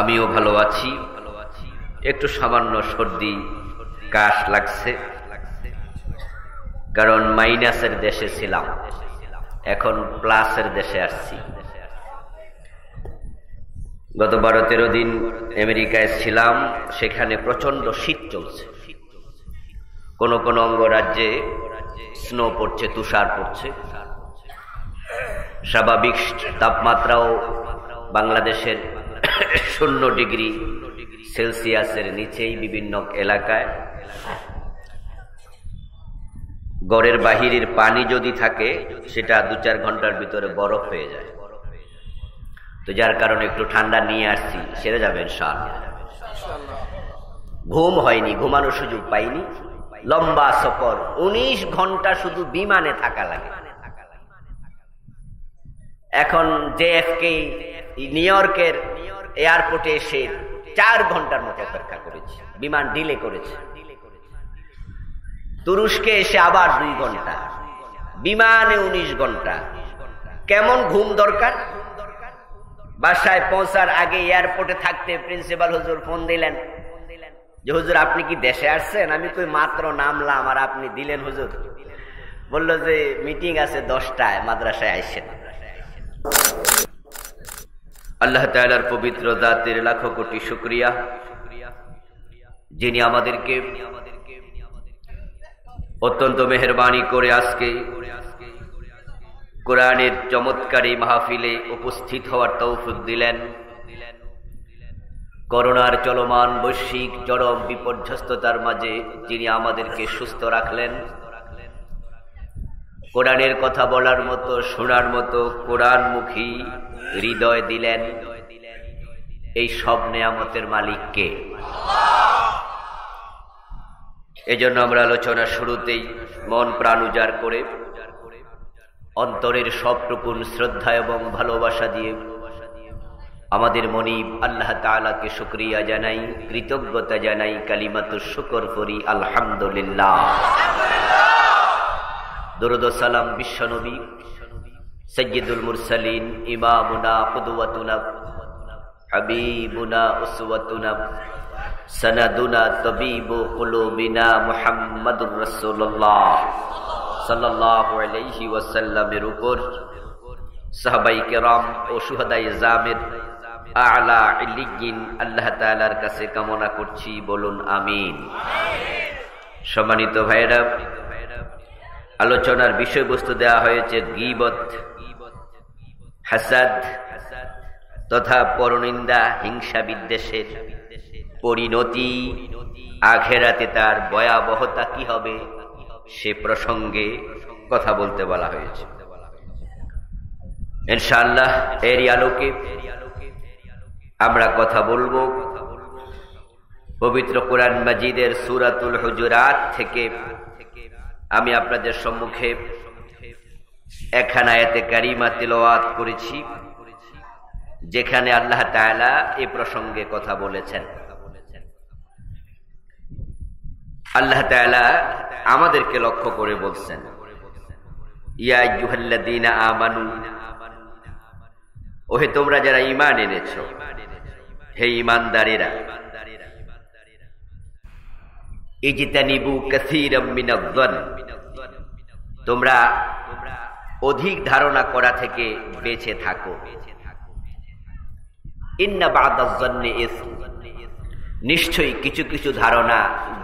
আমিও ভালো আছি। একটু সামান্য সর্দি কাশ লাগছে, কারণ মাইনাসের দেশে ছিলাম, এখন প্লাসের দেশে আসছি। গত 12-13 দিন আমেরিকায় ছিলাম, সেখানে প্রচন্ড শীত চলছে। কোন কোন অঙ্গরাজ্যে স্নো পড়ছে, তুষার পড়ছে। স্বাভাবিক তাপমাত্রাও বাংলাদেশের 0 ডিগ্রি সেলসিয়াসের নিচেই বিভিন্ন এলাকায়। ঘরের বাহিরের পানি যদি থাকে, সেটা 2-4 ঘন্টার ভিতরে বরফ হয়ে যায়। তো যার কারণে একটু ঠান্ডা নিয়ে আসছি, সেরে যাবে ইনশাআল্লাহ। ঘুম হয়নি, ঘুমানোর সুযোগ পাইনি। লম্বা সফর, 19 ঘন্টা শুধু বিমানে থাকা লাগে। এখন জেএফকে নিউ ইয়র্কের এয়ারপোর্টে এসে 4 ঘন্টার মতো অপেক্ষা করেছি, বিমান ডিলে করেছে। তুরস্কে এসে আবার 2 ঘন্টা, বিমানে 19 ঘন্টা। কেমন ঘুম দরকার? বাসায় পৌঁছার আগে এয়ারপোর্টে থাকতে প্রিন্সিপাল হুজুর ফোন দিলেন যে, হুজুর আপনি কি দেশে আসছেন? আমি কই মাত্র নামলাম, আর আপনি দিলেন হুজুর? বললো যে মিটিং আছে 10টায়, মাদ্রাসায় আইসেন। আল্লাহ তাআলার পবিত্র জাতের লাখো কোটি শুকরিয়া, যিনি আমাদেরকে অত্যন্ত মেহেরবানি করে আজকে কোরআনের চমৎকার এই মাহফিলে উপস্থিত হওয়ার তৌফিক দিলেন। করোনার চলমান বৈশ্বিক চরম বিপর্যস্ততার মাঝে যিনি আমাদেরকে সুস্থ রাখলেন, কোরআনের কথা বলার মতো, শোনার মতো কোরআনমুখী হৃদয় দিলেন, এই সব নেয়ামতের মালিক কে? এজন্য আমরা আলোচনার শুরুতেই মন প্রাণ উজাড় করে অন্তরের সবটুকুন শ্রদ্ধা এবং ভালোবাসা দিয়ে আমাদের মনিব আল্লাহ তাআলাকে শুকরিয়া জানাই, কৃতজ্ঞতা জানাই, কালিমাতুশ শুকর করি আলহামদুলিল্লাহ। দরুদ ও সালাম বিশ্বনবী সাইয়্যিদুল মুরসালিন, ইমামুনা, কুদওয়াতুনা, হাবিবুনা, উসওয়াতুনা, সনদুনা, তাবিবু কুলুবিনা, মুহাম্মাদুর রাসূলুল্লাহ সাল্লাল্লাহু আলাইহি ওয়াসাল্লামের উপর, সাহাবায়ে কেরাম ও শুহাদায়ে জামির আ'লা ইল্লিয়িন আল্লাহ তাআলার কাছে কামনা করছি, বলুন আমিন। সম্মানিত ভাইরা, আলোচনার বিষয়বস্তু দেয়া হয়েছে গীবত, হাসাদ তথা পরনিন্দা, হিংসা বিদ্বেষের পরিণতি, আখিরাতে তার ভয়াবহতা কি হবে সে প্রসঙ্গে কথা বলতে বলা হয়েছে। ইনশাআল্লাহ এরই আলোকে আমরা কথা বলবো পবিত্র কোরআন মাজিদের সূরাতুল হুজুরাত থেকে। আমি আপনাদের সম্মুখে একখানা আয়াতে কারিমা তিলাওয়াত করেছি, যেখানে আল্লাহ তাআলা এই প্রসঙ্গে কথা বলেছেন। আল্লাহ তাআলা আমাদেরকে লক্ষ্য করে বলছেন, ইয়া আইয়ুহাল্লাযীনা আমানু, ওহে তোমরা যারা ঈমান এনেছো, হে ঈমানদারেরা, ইজতানিবু কাসীরাম মিনায-যন, তোমরা অধিক ধারণা করা থেকে বেঁচে থাকো। ইন্না বা'দায-যন্নি ইসম, নিশ্চয়ই কিছু কিছু ধারণা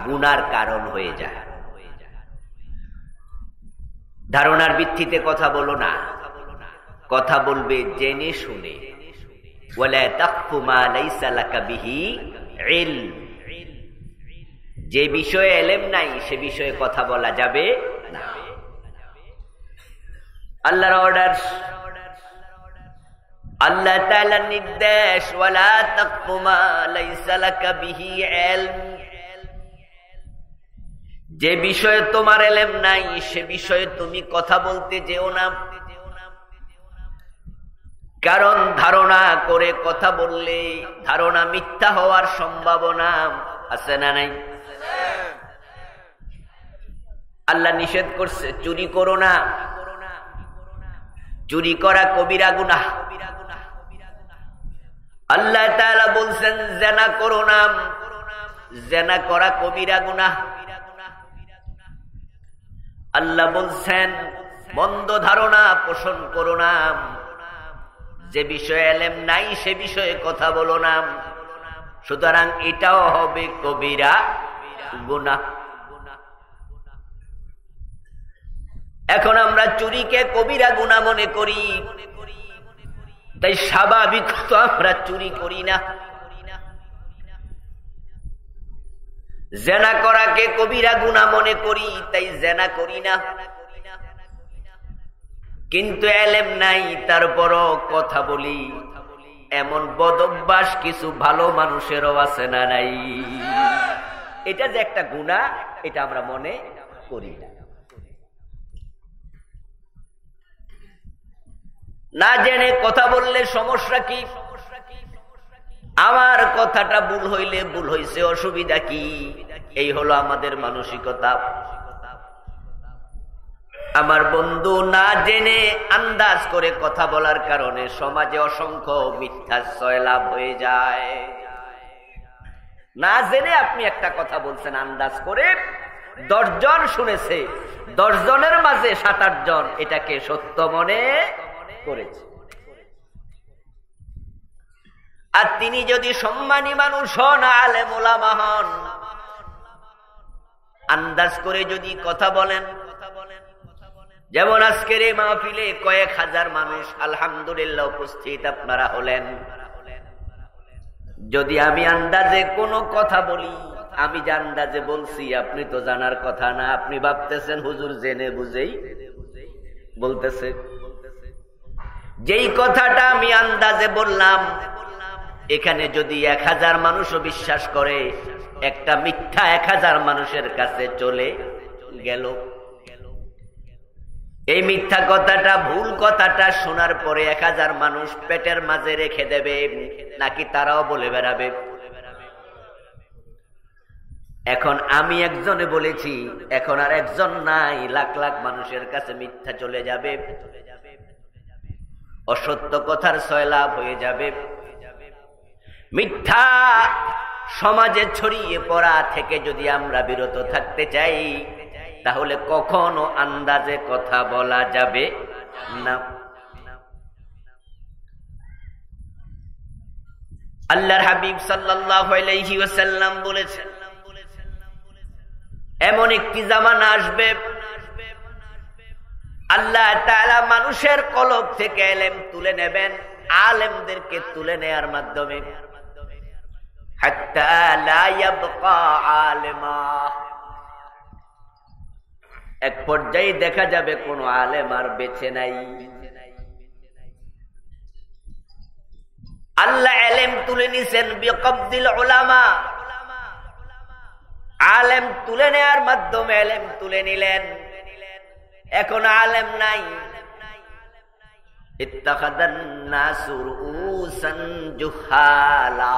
গুনার কারণ হয়ে যায়। ধারণার ভিত্তিতে কথা বলো না, কথা বলবে জেনে শুনে। ওয়ালা তাকফু মা লাইসা লাকা বিহি ইলম, যে বিষয়ে ইলম নাই সে বিষয়ে কথা বলা যাবে না। আল্লাহর অর্ডার, আল্লাহ তাআলার নির্দেশ, ওয়ালা তাকফু মা লাইসা লাকা বিহি ইলম, যে বিষয়ে তোমার ইলম নাই সে বিষয়ে তুমি কথা বলতে যেও না। কারণ ধারণা করে কথা বললে ধারণা মিথ্যা হওয়ার সম্ভাবনা আছে না নাই? আল্লাহ নিষেধ করছে চুরি করো না, চুরি করা কবিরা গুনাহ। আল্লাহ তাআলা বলছেন জিনা করো না, জিনা করা কবিরা গুনাহ। আল্লাহ বলছেন মন্দ ধারণা পোষণ করো না, যে বিষয়ে ইলম নাই সে বিষয়ে কথা বলো না, সুতরাং এটাও হবে কবিরা গুনাহ। এখন আমরা চুরিকে কবিরা গুনাহ মনে করি, তাই স্বাভাবিক তো আমরা চুরি করি না। জিনা করাকে কবিরা গুনাহ মনে করি, তাই জিনা করি না। কিন্তু ইলম নাই তারপরও কথা বলি, এমন বদঅভ্যাস কিছু ভালো মানুষেরও আছে না নাই? এটা যে একটা গুনাহ এটা আমরা মনে করি না। না জেনে কথা বললে সমস্যা কি? আমার কথাটা ভুল হইলে ভুল হইছে, অসুবিধা কি? এই হলো আমাদের মানসিকতা। আমার বন্ধু, না জেনে আন্দাজ করে কথা বলার কারণে সমাজে অসংখ্য মিথ্যাশ্রয় লাভ হয়ে যায়। না জেনে আপনি একটা কথা বলছেন আন্দাজ করে, 10 জন শুনেছে, 10 জনের মাঝে 7-8 জন এটাকে সত্য মনে করেছে। আর তিনি যদি সম্মানী মানুষ হন, আলেম ওলামা হন, আন্দাজ করে যদি কথা বলেন, যেমন আজকের এই মাহফিলে কয়েক হাজার মানুষ আলহামদুলিল্লাহ উপস্থিত আপনারা হলেন, যদি আমি আন্দাজে কোনো কথা বলি, আমি যে আন্দাজে বলছি আপনি তো জানার কথা না, আপনি ভাবতেছেন হুজুর জেনে বুঝেই বলতেছে। যেই কথাটা আমি আন্দাজে বললাম, এখানে যদি 1000 মানুষও বিশ্বাস করে, একটা মিথ্যা 1000 মানুষের কাছে চলে গেল। এই মিথ্যা কথাটা, ভুল কথাটা শোনার পরে 1000 মানুষ পেটের মাঝে রেখে দেবে, নাকি তারাও বলে বেড়াবে? এখন আমি একজনে বলেছি, এখন আর একজন নাই, লাখ লাখ মানুষের কাছে মিথ্যা চলে যাবে, অসত্য কথার সয়লাভ হয়ে যাবে। মিথ্যা সমাজে ছড়িয়ে পড়া থেকে যদি আমরা বিরত থাকতে চাই, তাহলে কখনো আন্দাজে কথা বলা যাবে না। আল্লাহর হাবিব সাল্লাল্লাহু আলাইহি ওয়াসাল্লাম বলেছেন, এমন একটি জামানা আসবে, আল্লাহ তাআলা মানুষের কলব থেকে ইলম তুলে নেবেন, আলেমদেরকে তুলে নেয়ার মাধ্যমে, হাত্তা লা ইয়াবকা আলেমা। এক পর্যায়ে দেখা যাবে কোন আলেম আর বেঁচে নাই। আল্লাহ ইলম তুলে নিছেন বিকবদিল উলামা, আলেম তুলে নেয়ার মাধ্যমে ইলম তুলে নিলেন। এখন আলেম নাই। ইত্তাখাদান নাসু রুউসান জুহালা,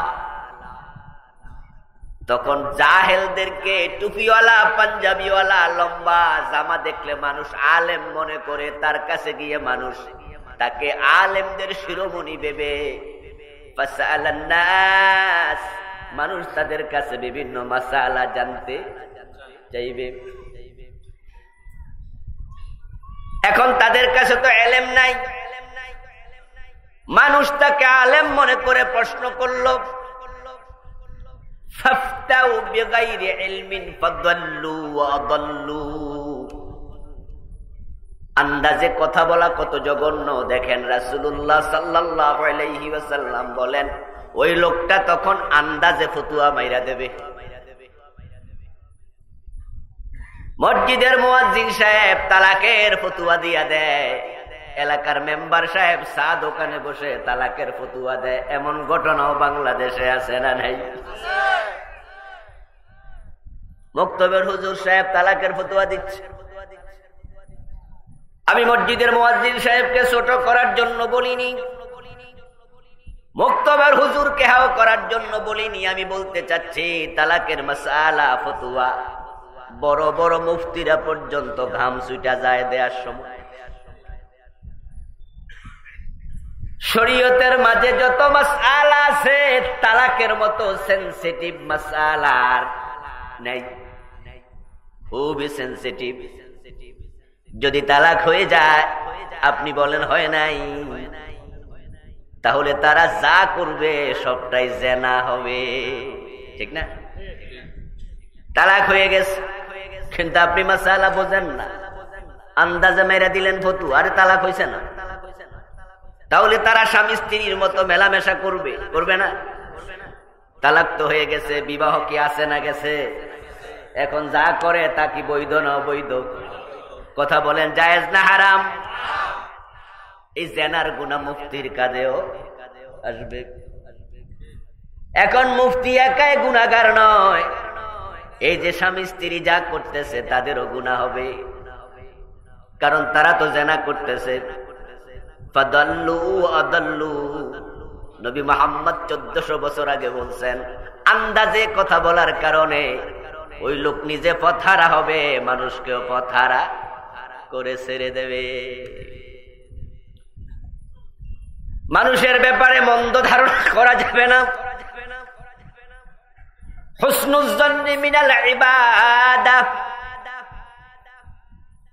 তখন জাহেলদেরকে টুপিওয়ালা, পাঞ্জাবিওয়ালা, লম্বা জামা দেখলে মানুষ আলেম মনে করে, তার কাছে গিয়ে মানুষ তাকে আলেমদের শিরোমণি ভেবে। ফাসালান নাস, মানুষ তাদের কাছে বিভিন্ন মাসালা জানতে চাইবে। এখন তাদের কাছে তো ইলম নাই, মানুষ তাকে আলেম মনে করে প্রশ্ন করলো, ফাফতাউ বিগাইরি ইলমিন ফাদাল্লু ওয়া আদাল্লু। আন্দাজে কথা বলা কত জঘন্য দেখেন। রাসূলুল্লাহ সাল্লাল্লাহু আলাইহি ওয়াসাল্লাম বলেন, ওই লোকটা তখন আন্দাজে ফতোয়া মাইরা দেবে। মসজিদের মুয়াজ্জিন সাহেব তালাকের ফতোয়া দিয়া দেয়, এলাকার মেম্বার সাহেব চা দোকানে বসে তালাকের ফতোয়া দেয়। এমন ঘটনাও বাংলাদেশে আছে না নাই? মক্তবের হুজুর সাহেব তালাকের ফতোয়া দিচ্ছে। আমি মসজিদের মুয়াজ্জিন সাহেবকে ছোট করার জন্য বলিনি, মক্তবের হুজুরকে হাও করার জন্য বলিনি। আমি বলতে চাচ্ছি, তালাকের মাসআলা ফতোয়া বড় বড় মুফতিরা পর্যন্ত ঘাম ছুটা যায় দেওয়ার সময়। শরীয়তের মাঝে যত মাসআলা আছে তালাকের মতো সেনসিটিভ মাসআলা নাই, খুবই সেনসিটিভ। যদি তালাক হয়ে যায় আপনি বলেন হয় নাই, তাহলে তারা যা করবে সবটাই জেনা হবে, ঠিক না? তালাক হয়ে গেছে কিন্তু আপনি মাসআলা বোঝেন না, আন্দাজে মেরে দিলেন ফতু, আরে তালাক হয়েছে না। তাহলে তারা স্বামী স্ত্রীর মতো মেলামেশা করবে, করবে না? তালাক তো হয়ে গেছে, বিবাহ কি আছে না গেছে? এখন যা করে তা কি বৈধ না অবৈধ? কথা বলেন, জায়েজ না হারাম? এই জেনার গুনাহ মুফতির কাজেও আসবে। এখন মুফতি একাই গুনাহগার নয়, এই যে স্বামী স্ত্রী যা করতেছে তাদেরও গুনাহ হবে, কারণ তারা তো জেনা করতেছে। ফাদাল্লু আদাল্লু, নবী মুহাম্মদ 1400 বছর আগে বলছেন, আন্দাজে কথা বলার কারণে ওই লোক নিজে পথহারা হবে, মানুষকেও পথহারা করে ছেড়ে দেবে। মানুষের ব্যাপারে মন্দ ধারণা করা যাবে না। হুসনুল যন্নি মিনাল ইবাদাহ,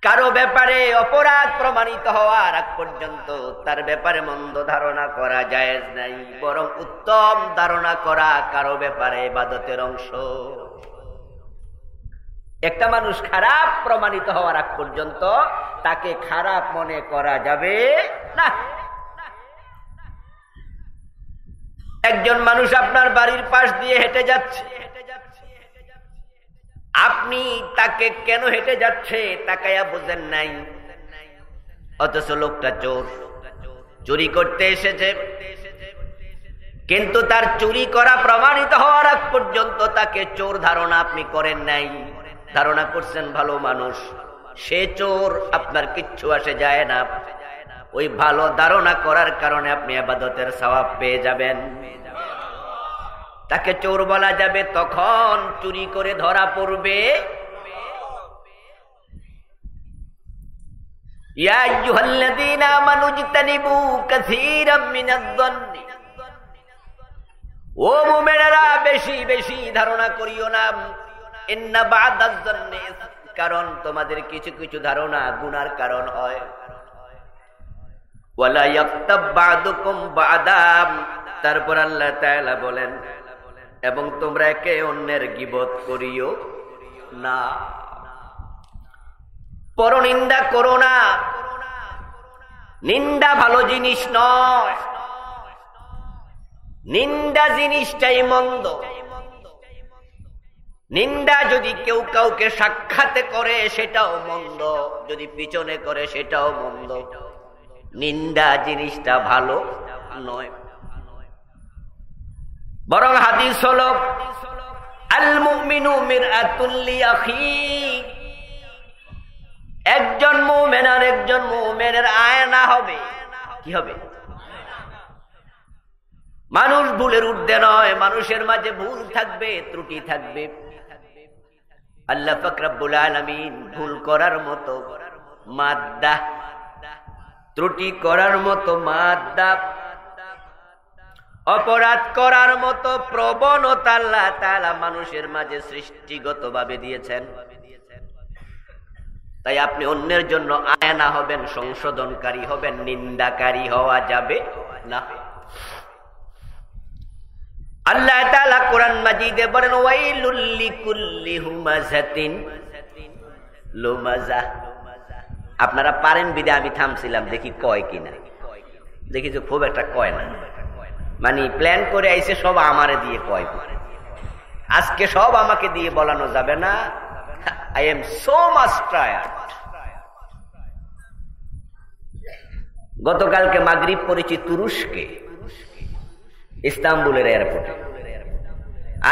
কারো ব্যাপারে অপরাধ প্রমাণিত হওয়ার আগ পর্যন্ত তার ব্যাপারে মন্দ ধারণা করা জায়েজ নাই, বরং উত্তম ধারণা করা কারো ব্যাপারে ইবাদতের অংশ। একটা মানুষ খারাপ প্রমাণিত হওয়ার আগ পর্যন্ত তাকে খারাপ মনে করা যাবে না। একজন মানুষ আপনার বাড়ির পাশ দিয়ে হেঁটে যাচ্ছে, আপনি তাকে কেন হেঁটে যাচ্ছে তাকায়া বুঝেন নাই, অথচ লোকটা চোর, চুরি করতে এসেছে, কিন্তু তার চুরি করা প্রমাণিত হওয়ার আগ পর্যন্ত তাকে চোর ধারণা আপনি করেন নাই, ধারণা করছেন ভালো মানুষ, সে চোর, আপনার কিচ্ছু আসে যায় না। ওই ভালো ধারণা করার কারণে আপনি ইবাদতের সওয়াব পেয়ে যাবেন। তাকে চোর বলা যাবে তখন চুরি করে ধরা পড়বে। ইয়া আইয়ুহাল্লাযীনা আমানু ইজতানিবু কাসীরাম মিনায-যন্নি, ও মুমিনেরা বেশি বেশি ধারণা করিও না, ইন্না বা'দায-যন্নি, কারণ তোমাদের কিছু কিছু ধারণা গুনার কারণ হয়। ওয়ালা ইয়াক্তাব বা'দুকুম বা'দাম, তারপর আল্লাহ তাআলা বলেন, এবং তোমরা একে অন্যের গীবত করিও না, পরনিন্দা করো না। নিন্দা ভালো জিনিস নয়, নিন্দা জিনিসটাই মন্দ। নিন্দা যদি কেউ কাউকে সাক্ষাতে করে সেটাও মন্দ, যদি পিছনে করে সেটাও মন্দ। নিন্দা জিনিসটা ভালো নয়। বরং হাদিস হলো আল মুমিনু মিরআতুল লিআখি, একজন মুমিন আর একজন মুমিনের আয়না হবে। কি হবে? মানুষ ভুলের ঊর্ধ্বে নয়, মানুষের মাঝে ভুল থাকবে, ত্রুটি থাকবে। আল্লাহ পাক রব্বুল আলামিন ভুল করার মতো মাদ্দা, ত্রুটি করার মতো মাদ্দা, অপরাধ করার মতো প্রবণতা আল্লাহ তাআলা মানুষের মাঝে সৃষ্টিগতভাবে দিয়েছেন। তাই আপনি অন্যের জন্য আয়না হবেন, সংশোধনকারী হবেন, নিন্দাকারী হওয়া যাবে না। আল্লাহ তাআলা কোরআন মাজিদে বলেন, ওয়াইলুল লিকুল্লি হুমাযাতিন লুমাযা। আপনারা পারেন বিদে আমি থামছিলাম, দেখি কয় কিনা, দেখি যে খুব একটা কয় না, মানে প্ল্যান করে আইছে সব আমারে দিয়ে কয়। আজকে সব আমাকে দিয়ে বলানো যাবে না। I am so much tired. গতকালকে মাগরিব পড়েছি তুরস্কে, ইস্তাম্বুলের এয়ারপোর্টে।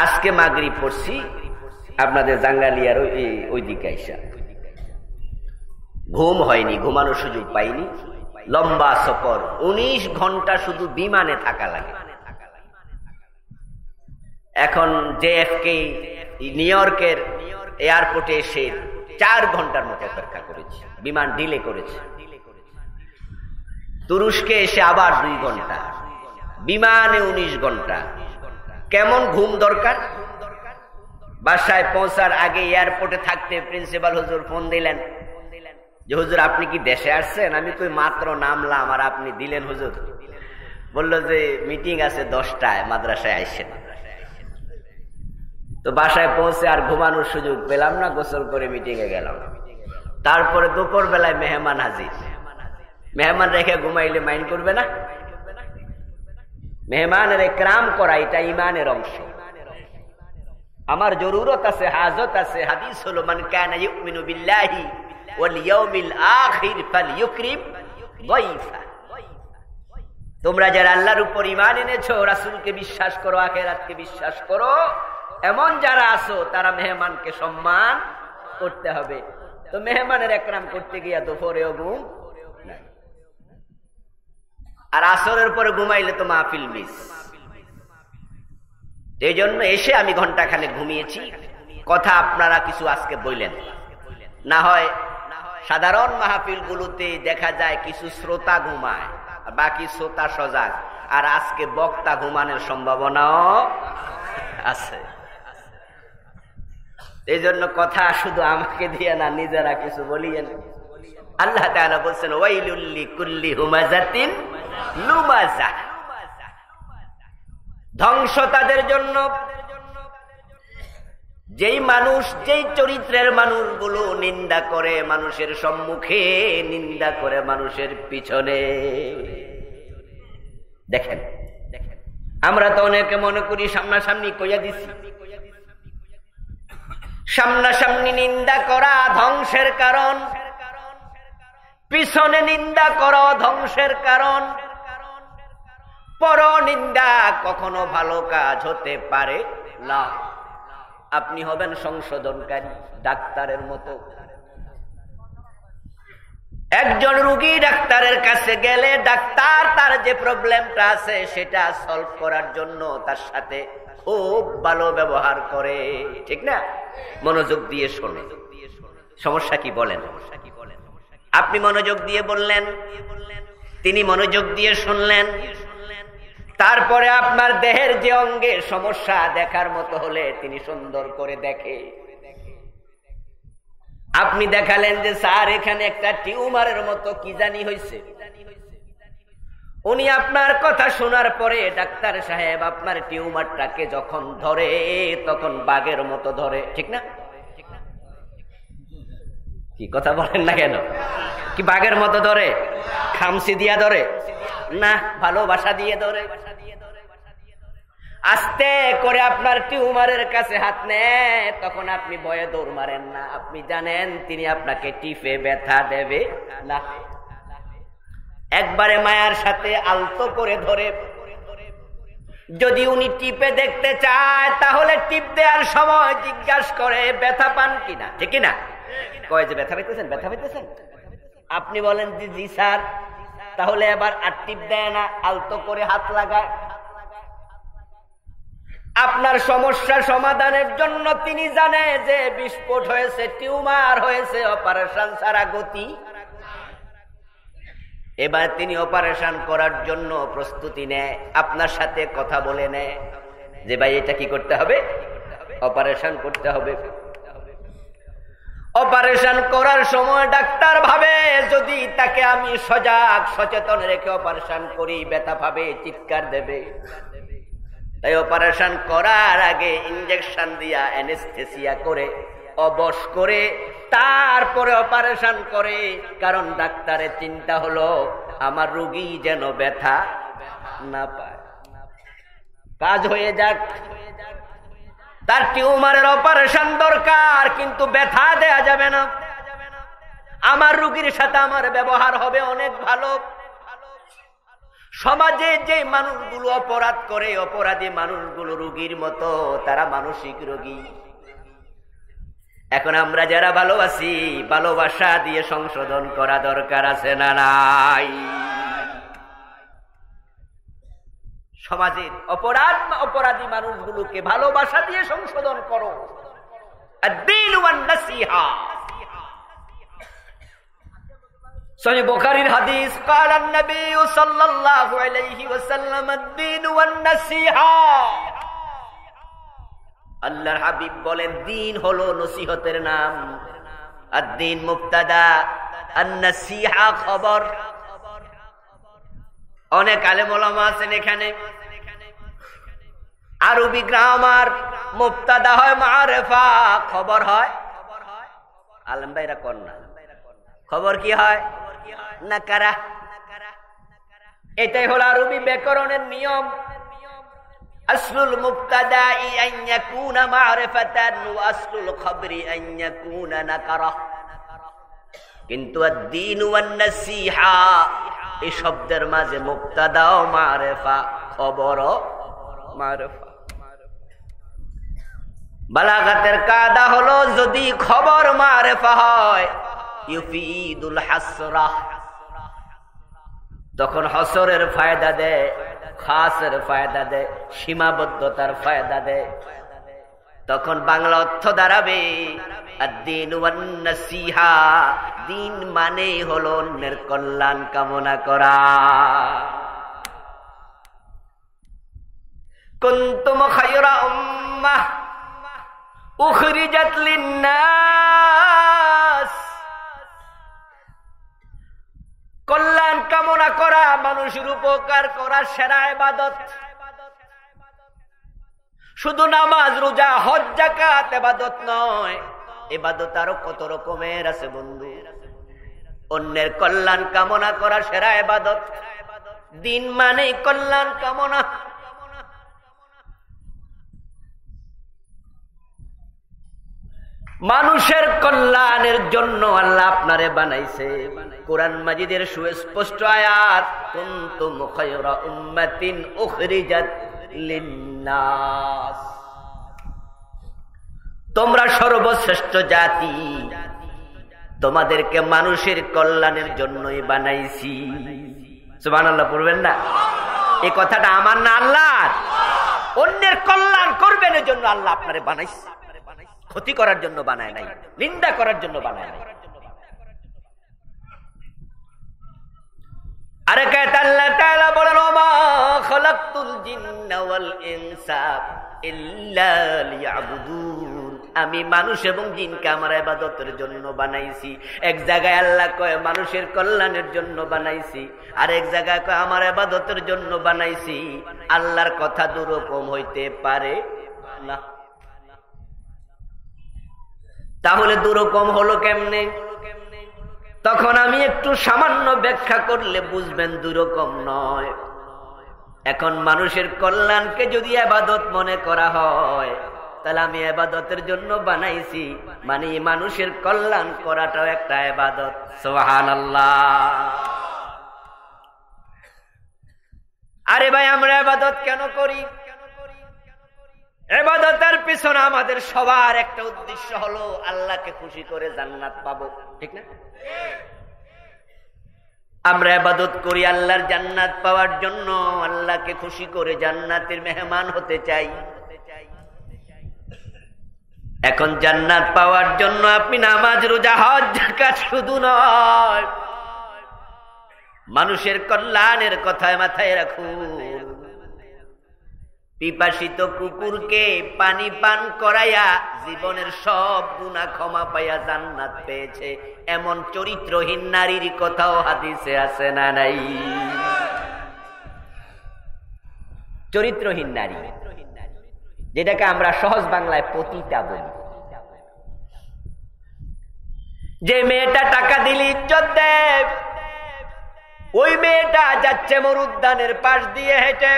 আজকে মাগরিব পড়ছি আপনাদের জাঙ্গালিয়ার ওই দিকে আইসা। ঘুম হয়নি, ঘুমানোর সুযোগ পাইনি। লম্বা সফর, 19 ঘন্টা শুধু বিমানে থাকা লাগে। এখন জেএফকে নিউ ইয়র্কের এয়ারপোর্টে এসে 4 ঘন্টার মতো অপেক্ষা করেছি, বিমান ডিলে করেছে। তুরস্কে এসে আবার 2 ঘন্টা, বিমানে 19 ঘন্টা। কেমন ঘুম দরকার? বাসায় পৌঁছার আগে এয়ারপোর্টে থাকতে প্রিন্সিপাল হুজুর ফোন দিলেন যে হুজুর আপনি কি দেশে আসছেন? আমি কই মাত্র নামলাম আর আপনি দিলেন হুজুর। বললো যে মিটিং আছে 10টায়, মাদ্রাসায় আইসেন। তো বাসায় পৌঁছে আর ঘুমানোর সুযোগ পেলাম না, গোসল করে মিটিং এ গেলাম। তারপরে দুপুর বেলায় মেহমান হাজির। মেহমান রেখে ঘুমাইলে মাইন্ড করবে না? মেহমানের ইকরাম করা এটা ঈমানের অংশ। আমার জরুরত আছে, হাজত আছে। হাদিস হলো মান কানা ইউমিনু বিল্লাহি ওয়াল ইয়াউমিল আখির ফালইউকরিম যায়ফা। তোমরা যারা আল্লাহর উপর ঈমান এনেছো, রাসূলকে বিশ্বাস করো, আখিরাতকে বিশ্বাস করো, এমন যারা আছো তারা মেহমানকে সম্মান করতে হবে। তো মেহমানের ইকরাম করতে গিয়া দুপুরেও ঘুম নাই, আর আসরের পরে ঘুমাইলে তো মাহফিল মিস। এই জন্য এসে আমি ঘন্টাখানেক ঘুমিয়েছি। কথা আপনারা কিছু আজকে বললেন না হয়। সাধারণ মাহফিল গুলোতে দেখা যায় কিছু শ্রোতা ঘুমায়, বাকি শ্রোতা সজাগ, আর আজকে বক্তা ঘুমানোর সম্ভাবনাও আছে। এই জন্য কথা শুধু আমাকে দিয়ে না, নিজেরা কিছু বলিয়েন। আল্লাহ তাআলা বলছেন ওয়াইলুল লিকুল্লি হুমাযাতিন লুমাযা, ধ্বংস তাদের জন্য যেই মানুষ, যেই চরিত্রের মানুষগুলো নিন্দা করে মানুষের সম্মুখে, নিন্দা করে মানুষের পিছনে। দেখেন আমরা তো অনেকে মনে করি সামনাসামনি কইয়া দিছি। সামনাসামনি নিন্দা করা ধ্বংসের কারণ, পিছনে নিন্দা করা ধ্বংসের কারণ। পরনিন্দা কখনো ভালো কাজ হতে পারে না। আপনি হবেন সংশোধনকারী, ডাক্তারের মতো। একজন রোগী ডাক্তারের কাছে গেলে ডাক্তার তার যে প্রবলেমটা আছে সেটা সলভ করার জন্য তার সাথে খুব ভালো ব্যবহার করে, ঠিক না? মনোযোগ দিয়ে শোনে, সমস্যা কি বলেন। আপনি মনোযোগ দিয়ে বললেন, তিনি মনোযোগ দিয়ে শুনলেন। তারপরে আপনার দেহের যে অঙ্গে সমস্যা দেখার মতো হলে তিনি সুন্দর করে দেখে। আপনি দেখালেন যে স্যার এখানে একটা টিউমারের মতো কি জানি হয়েছে। উনি আপনার কথা শোনার পরে ডাক্তার সাহেব আপনার টিউমারটাকে যখন ধরে তখন বাঘের মতো ধরে, ঠিক না? কি কথা বলেন না কেন? কি বাঘের মতো ধরে? খামসি দিয়া ধরে না, ভালোবাসা দিয়ে ধরে। আস্তে করে আপনার টিউমারের কাছে হাত নেয়, তখন আপনি ভয়ে দৌড় মারেন না। আপনি জানেন তিনি আপনাকে টিপে ব্যথা দেবে না। একবারে মায়ার সাথে আলতো করে ধরে। যদি উনি টিপে দেখতে চায় তাহলে টিপ দেওয়ার সময় জিজ্ঞাসা করে ব্যথা পান কিনা, ঠিক না? কয় যে ব্যথা পাইতেছেন, ব্যথা পাইতেছেন। আপনি বলেন জি স্যার, তাহলে এবার আর টিপ দেয় না, আলতো করে হাত লাগায়। আপনার সমস্যা সমাধানের জন্য তিনি জানে যে বিস্ফোট হয়েছে, টিউমার হয়েছে, অপারেশন ছাড়া গতি। এবার তিনি অপারেশন করার জন্য প্রস্তুতি নেয়, আপনার সাথে কথা বলে নেয় যে ভাই এটা কি করতে হবে, অপারেশন করতে হবে। অপারেশন করার সময় ডাক্তার ভাবে যদি তাকে আমি সজাগ সচেতন রেখে অপারেশন করি ব্যথা পাবে, চিৎকার দেবে। তাই অপারেশন করার আগে ইনজেকশন দিয়া অ্যানেস্থেসিয়া করে অবশ করে তারপরে অপারেশন করে। কারণ ডাক্তারের চিন্তা হলো আমার রোগী যেন ব্যথা না পায়, কাজ হয়ে যাক। তার টিউমারের অপারেশন দরকার, কিন্তু ব্যথা দেয়া যাবে না। আমার রোগীর সাথে আমার ব্যবহার হবে অনেক ভালো। সমাজে যে মানুষগুলো অপরাধ করে, অপরাধী মানুষগুলো রোগীর মতো, তারা মানসিক রোগী। এখন আমরা যারা ভালোবাসি, ভালোবাসা দিয়ে সংশোধন করা দরকার আছে না নাই? সমাজের অপরাধী মানুষগুলোকে ভালোবাসা দিয়ে সংশোধন করো। আদ-দীন ওয়ান নাসিহা। সহিহ বুখারীর হাদিস قال النبي صلى الله عليه وسلم الدين والنصيحة আল্লাহর হাবিব বলেন দ্বীন হলো নসিহতের নাম আদ-দ্বীন মুবতাদা আন-নাসিহা খবর অনেক আলেম ওলামা আছেন এখানে আরবি গ্রামার মুবতাদা হয় মারিফা খবর হয় আলেম ভাইরা কোন না খবর কি হয় নাকারা এটাই হলো আরবি ব্যাকরণের নিয়ম আসলুল মুবতাদাই আন ইয়াকুনা মারিফাতান ওয়া আসলুল খবরি আন ইয়াকুনা নাকারা কিন্তু আদ-দ্বীন ওয়ান নাসিহা এই শব্দের মাঝে মুবতাদা ও মারিফা খবর ও মারিফা বালাগাতের কায়দা হলো যদি খবর মারিফা হয় ইউফিদুল হাসরা তখন হসরের ফায়দা দেয় খাসের ফায়দা দেয় সীমাবদ্ধতার ফায়দা দেয় তখন বাংলা অর্থ দাঁড়াবে আদ-দ্বীন ওয়ান নাসিহা দ্বীন মানে হলো অন্যের কল্যাণ কামনা করা কুনতুম খায়রা উম্মাহ উখরিজাত লিন-নাস কল্যাণ কামনা করা মানুষের উপকার করা সেরা ইবাদত শুধু নামাজ রোজা হজ যাকাত ইবাদত নয় ইবাদত আরো কত রকমের আছে বন্ধু অন্যের কল্যাণ কামনা করা সেরা ইবাদত দ্বীন মানে কল্যাণ কামনা মানুষের কল্যাণের জন্য আল্লাহ আপনারে বানাইছে কোরআন মাজিদের সুস্পষ্ট আয়াত কুনতুম খায়রা উম্মাতিন উখরিজাত লিন-নাস তোমরা সর্বশ্রেষ্ঠ জাতি তোমাদেরকে মানুষের কল্যাণের জন্যই বানাইছি সুবহানাল্লাহ পড়বেন না এই কথাটা আমার না আল্লাহর অন্যের কল্যাণ করবেন এর জন্য আল্লাহ আপনারে বানাইছে ক্ষতি করার জন্য বানায় নাই নিন্দা করার জন্য বানায় নাই আরে কায়ত আল্লাহ তাআলা বলেন ওমা খালাকতুল জিন্না ওয়াল ইনসা ইল্লা লিয়াবুদুন আমি মানুষ এবং জিনকে আমার ইবাদতের জন্য বানাইছি এক জায়গায় আল্লাহ কয় মানুষের কল্যাণের জন্য বানাইছি আর এক জায়গায় কয় আমার ইবাদতের জন্য বানাইছি আল্লাহর কথা দুরকম হইতে পারে না তাহলে দুরকম হলো কেমনে তখন আমি একটু সামান্য ব্যাখ্যা করলে বুঝবেন দুরকম নয় এখন মানুষের কল্যাণকে যদি ইবাদত মনে করা হয় তাহলে আমি ইবাদতের জন্য বানাইছি মানে মানুষের কল্যাণ করাটাও একটা ইবাদত সুবহানাল্লাহ আরে ভাই আমরা ইবাদত কেন করি ইবাদতের পিছনে আমাদের সবার একটা উদ্দেশ্য হলো আল্লাহকে খুশি করে জান্নাত পাবো ঠিক না আমরা ইবাদত করি আল্লাহর জান্নাত পাওয়ার জন্য আল্লাহকে খুশি করে জান্নাতের মেহমান হতে চাই এখন জান্নাত পাওয়ার জন্য আপনি নামাজ রোজা হজ যাকাত শুধু নয় মানুষের কল্যাণের কথা মাথায় রাখুন পিপাসিত কুকুরকে পানি পান করাইয়া জীবনের সব গুনাহ ক্ষমা পাইয়া জান্নাত পেয়েছে এমন চরিত্রহীন নারীর কথাও হাদিসে আছে না নাই চরিত্রহীন নারী যেটাকে আমরা সহজ বাংলায় পতিতা বলি যে মেয়েটা টাকা দিলে ইজ্জত দেয় ওই মেয়েটা যাচ্ছে মরুদ্যানের পাশ দিয়ে হেঁটে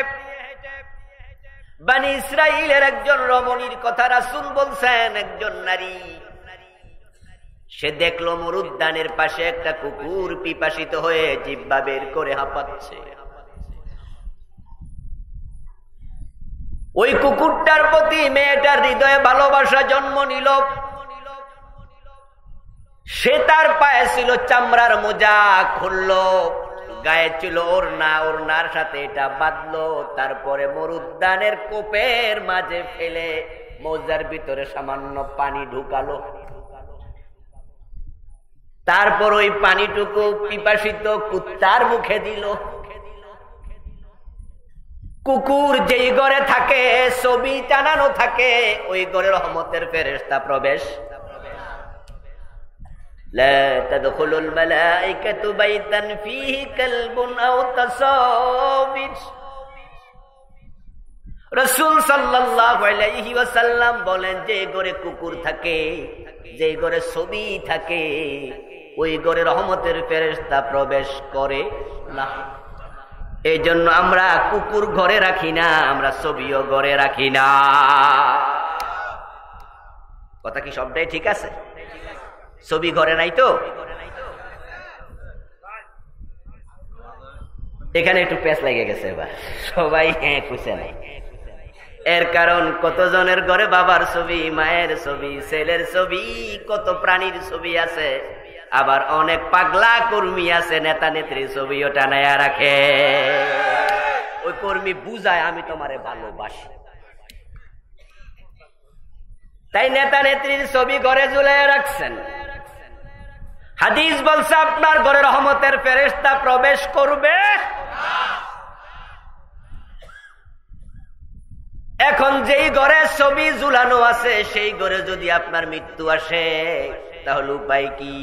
বনি ইসরাইলের একজন রমণীর কথা রাসূল বলছেন একজন নারী সে দেখলো মরুদ্যানের পাশে একটা কুকুর পিপাসিত হয়ে জিহ্বা বের করে হাঁপাচ্ছে ওই কুকুরটার প্রতি মেয়েটার হৃদয়ে ভালোবাসা জন্ম নিল সে তার পায়ে ছিল চামড়ার মোজা খুললো গায়ে ছিল ওড়না ওড়নার সাথে এটা বাঁধলো তারপরে মরুদ্যানের কোপের মাঝে ফেলে মোজার ভিতরে সামান্য পানি ঢুকালো তারপর ওই পানিটুকু পিপাসিত কুত্তার মুখে দিল। কুকুর যেই ঘরে থাকে, ছবি টানানো থাকে, ওই ঘরে রহমতের ফেরেশতা প্রবেশ। লা তাদখুলুল মালাইকাতু বাইতান ফীহি কালবুন আও তাসাবির। রাসূল সাল্লাল্লাহু আলাইহি ওয়াসাল্লাম বলেন, যে ঘরে কুকুর থাকে, যে ঘরে ছবি থাকে, ওই ঘরে রহমতের ফেরেশতা প্রবেশ করে না। এই জন্য আমরা কুকুর ঘরে রাখি না, আমরা ছবিও ঘরে রাখি না। কথা কি সবটাই ঠিক আছে? ছবি ঘরে নাই তো? এখানে একটু প্যাঁচ লেগে গেছে, এবার সবাই হ্যাঁ খুশি নাই। এর কারণ কতজনের ঘরে বাবার ছবি, মায়ের ছবি, ছেলের ছবি, কত প্রাণীর ছবি আছে। আবার অনেক পাগলা কর্মী আছে, নেতা নেত্রী ছবিও টানায়া রাখে। ওই কর্মী বুঝায় আমি তোমারে ভালোবাসি, তাই নেতা নেত্রীর ছবি ঘরে ঝুলিয়ে রাখছেন। হাদিস বলছে আপনার ঘরে রহমতের ফেরেশতা প্রবেশ করবে। এখন যেই ঘরে ছবি ঝুলানো আছে, সেই ঘরে যদি আপনার মৃত্যু আসে, তাহলে উপায় কি?